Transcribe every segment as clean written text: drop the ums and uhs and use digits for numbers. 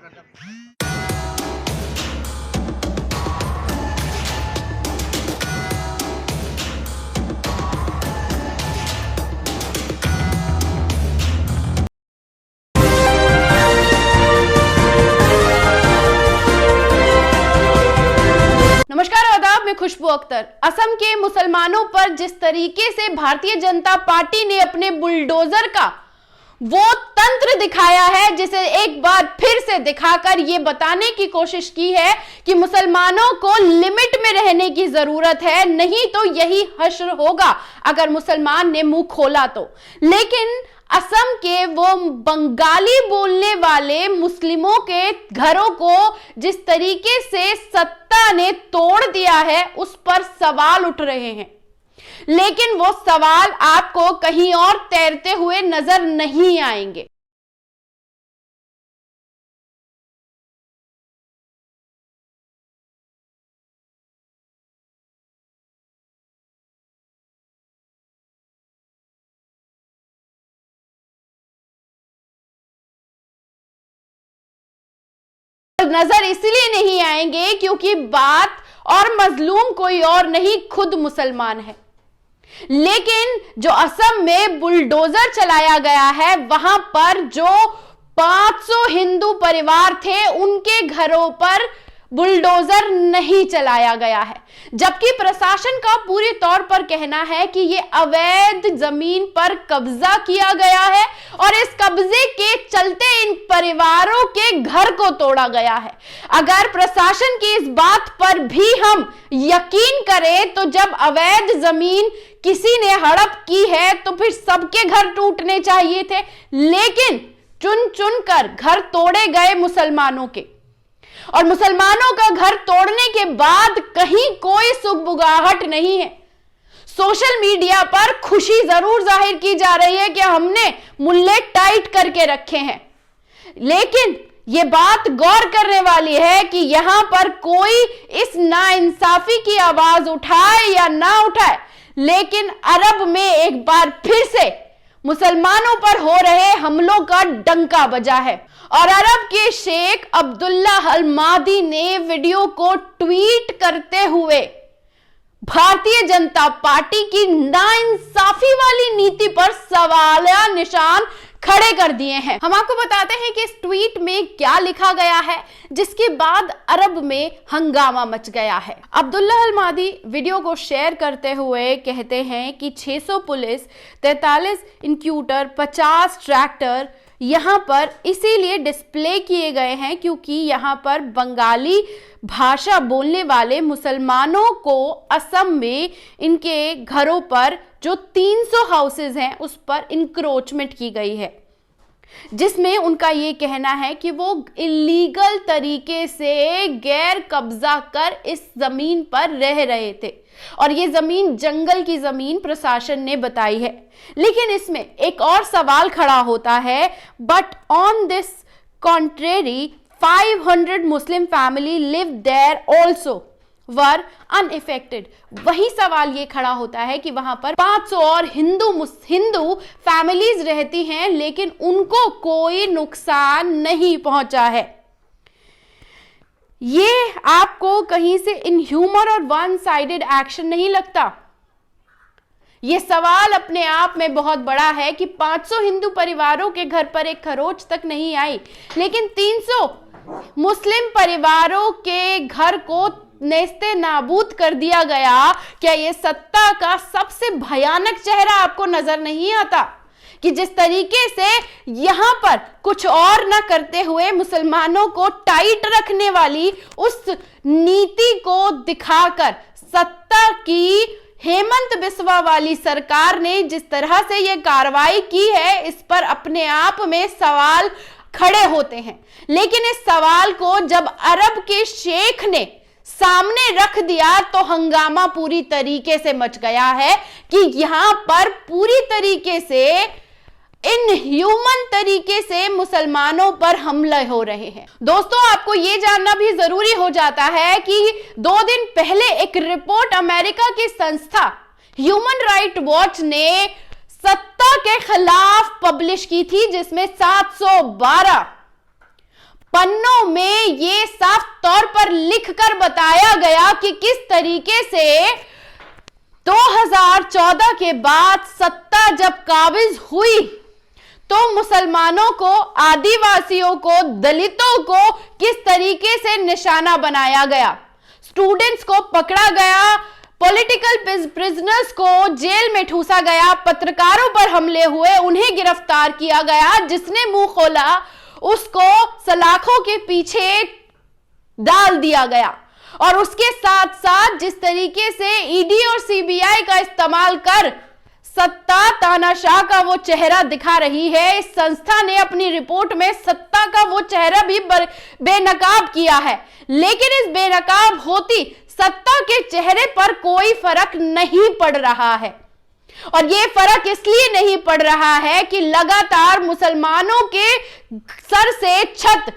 नमस्कार, आदाब। मैं खुशबू अख्तर। असम के मुसलमानों पर जिस तरीके से भारतीय जनता पार्टी ने अपने बुलडोजर का वो तंत्र दिखाया है, जिसे एक बार फिर से दिखाकर ये बताने की कोशिश की है कि मुसलमानों को लिमिट में रहने की जरूरत है, नहीं तो यही हश्र होगा अगर मुसलमान ने मुंह खोला तो। लेकिन असम के वो बंगाली बोलने वाले मुस्लिमों के घरों को जिस तरीके से सत्ता ने तोड़ दिया है, उस पर सवाल उठ रहे हैं। लेकिन वो सवाल आपको कहीं और तैरते हुए नजर नहीं आएंगे। नजर इसलिए नहीं आएंगे क्योंकि बात और मजलूम कोई और नहीं, खुद मुसलमान है। लेकिन जो असम में बुलडोजर चलाया गया है, वहां पर जो 500 हिंदू परिवार थे, उनके घरों पर बुलडोजर नहीं चलाया गया है। जबकि प्रशासन का पूरी तौर पर कहना है कि यह अवैध जमीन पर कब्जा किया गया है और इस कब्जे के चलते इन परिवारों के घर को तोड़ा गया है। अगर प्रशासन की इस बात पर भी हम यकीन करें तो जब अवैध जमीन किसी ने हड़प की है तो फिर सबके घर टूटने चाहिए थे। लेकिन चुन चुन कर घर तोड़े गए मुसलमानों के, और मुसलमानों का घर तोड़ने के बाद कहीं कोई सुगबुगाहट नहीं है। सोशल मीडिया पर खुशी जरूर जाहिर की जा रही है कि हमने मुल्ले टाइट करके रखे हैं, लेकिन यह बात गौर करने वाली है कि यहां पर कोई इस नाइंसाफी की आवाज उठाए या ना उठाए, लेकिन अरब में एक बार फिर से मुसलमानों पर हो रहे हमलों का डंका बजा है। और अरब के शेख अब्दुल्ला अल मादी ने वीडियो को ट्वीट करते हुए भारतीय जनता पार्टी की नाइंसाफी वाली नीति पर सवालिया निशान खड़े कर दिए हैं। हम आपको बताते हैं कि इस ट्वीट में क्या लिखा गया है, जिसके बाद अरब में हंगामा मच गया है। अब्दुल्ला अल मादी वीडियो को शेयर करते हुए कहते हैं कि 600 पुलिस, 43 इंक्यूटर, 50 ट्रैक्टर यहां पर इसीलिए डिस्प्ले किए गए हैं क्योंकि यहां पर बंगाली भाषा बोलने वाले मुसलमानों को असम में इनके घरों पर जो 300 हाउसेज हैं उस पर इंक्रोचमेंट की गई है, जिसमें उनका ये कहना है कि वो इलीगल तरीके से गैर कब्जा कर इस जमीन पर रह रहे थे और ये जमीन जंगल की जमीन प्रशासन ने बताई है। लेकिन इसमें एक और सवाल खड़ा होता है, but on this contrary 500 Muslim family live there also were unaffected. वही सवाल ये खड़ा होता है कि वहां पर 500 और हिंदू फैमिलीज रहती हैं, लेकिन उनको कोई नुकसान नहीं पहुंचा है। ये आपको कहीं से इनह्यूमन और वन साइडेड एक्शन नहीं लगता? ये सवाल अपने आप में बहुत बड़ा है कि 500 हिंदू परिवारों के घर पर एक खरोच तक नहीं आई, लेकिन 300 मुस्लिम परिवारों के घर को नेस्ते नाबूद कर दिया गया। क्या ये सत्ता का सबसे भयानक चेहरा आपको नजर नहीं आता कि जिस तरीके से यहां पर कुछ और ना करते हुए मुसलमानों को टाइट रखने वाली उस नीति को दिखाकर सत्ता की हेमंत बिस्वा वाली सरकार ने जिस तरह से यह कार्रवाई की है, इस पर अपने आप में सवाल खड़े होते हैं। लेकिन इस सवाल को जब अरब के शेख ने सामने रख दिया तो हंगामा पूरी तरीके से मच गया है कि यहां पर पूरी तरीके से इनह्यूमन तरीके से मुसलमानों पर हमले हो रहे हैं। दोस्तों, आपको यह जानना भी जरूरी हो जाता है कि 2 दिन पहले एक रिपोर्ट अमेरिका की संस्था ह्यूमन राइट वॉच ने सत्ता के खिलाफ पब्लिश की थी, जिसमें 712 पन्नों में ये साफ तौर पर लिखकर बताया गया कि किस तरीके से 2014 के बाद सत्ता जब काबिज हुई तो मुसलमानों को, आदिवासियों को, दलितों को किस तरीके से निशाना बनाया गया, स्टूडेंट्स को पकड़ा गया, पॉलिटिकल प्रिजनर्स को जेल में ठूसा गया, पत्रकारों पर हमले हुए, उन्हें गिरफ्तार किया गया, जिसने मुंह खोला उसको सलाखों के पीछे डाल दिया गया। और उसके साथ साथ जिस तरीके से ईडी और सीबीआई का इस्तेमाल कर सत्ता तानाशाह का वो चेहरा दिखा रही है, इस संस्था ने अपनी रिपोर्ट में सत्ता का वो चेहरा भी बेनकाब किया है। लेकिन इस बेनकाब होती सत्ता के चेहरे पर कोई फर्क नहीं पड़ रहा है। और ये फर्क इसलिए नहीं पड़ रहा है कि लगातार मुसलमानों के सर से छत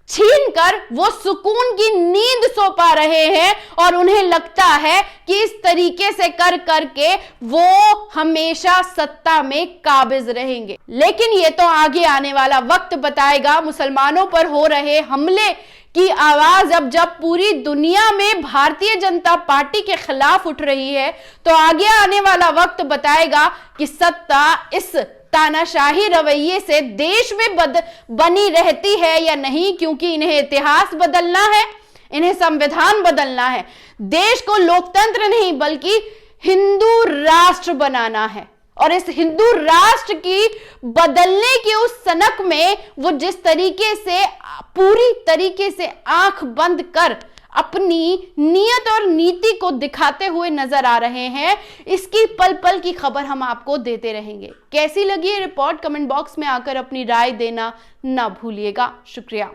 छीनकर वो सुकून की नींद सो पा रहे हैं और उन्हें लगता है कि इस तरीके से कर करके वो हमेशा सत्ता में काबिज रहेंगे। लेकिन ये तो आगे आने वाला वक्त बताएगा। मुसलमानों पर हो रहे हमले की आवाज अब जब पूरी दुनिया में भारतीय जनता पार्टी के खिलाफ उठ रही है तो आगे आने वाला वक्त बताएगा कि सत्ता इस तानाशाही रवैये से देश में बनी रहती है या नहीं, क्योंकि इन्हें इतिहास बदलना है, इन्हें संविधान बदलना है, देश को लोकतंत्र नहीं बल्कि हिंदू राष्ट्र बनाना है। और इस हिंदू राष्ट्र की बदलने की उस सनक में वो जिस तरीके से पूरी तरीके से आंख बंद कर अपनी नियत और नीति को दिखाते हुए नजर आ रहे हैं, इसकी पल पल की खबर हम आपको देते रहेंगे। कैसी लगी ये रिपोर्ट कमेंट बॉक्स में आकर अपनी राय देना ना भूलिएगा। शुक्रिया।